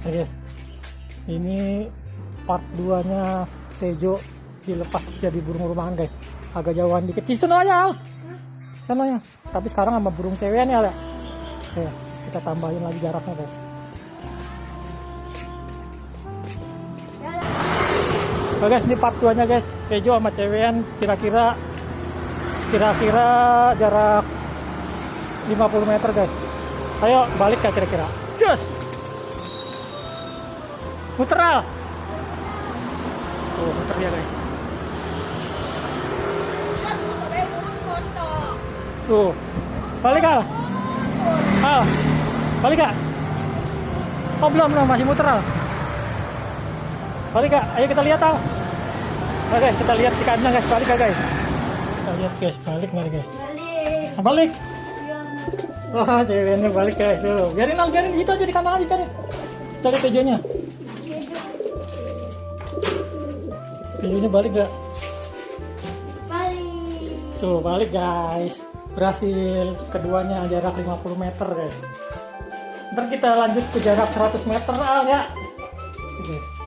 Oke, ini part 2 nya Tejo dilepas jadi burung rumahan guys. Agak jauhan dikit di sana aja Al. Sana ya. Tapi sekarang sama burung ceweknya ya. Oke, kita tambahin lagi jaraknya guys. Oke guys, ini part 2 nya guys. Tejo sama cewek kira-kira jarak 50 meter guys. Ayo balik ya kira-kira. Just muter Al. Tuh muter ya guys. Tuh balik Al. Al balik gak? Oh belum masih muter Al. Balik gak? Ayo kita lihat Al. Oke kita lihat di kandang guys. Balik gak guys? Kita lihat guys, balik nggak guys? Balik. Wah ceweknya balik guys. Tuh biarin Al, biarin di situ aja di kandang aja biarin. Cari Tejonya. Tejonya balik gak? Balik. Tuh balik guys. Berhasil, keduanya jarak 50 meter guys. Ntar kita lanjut ke jarak 100 meter Al ya. Oke.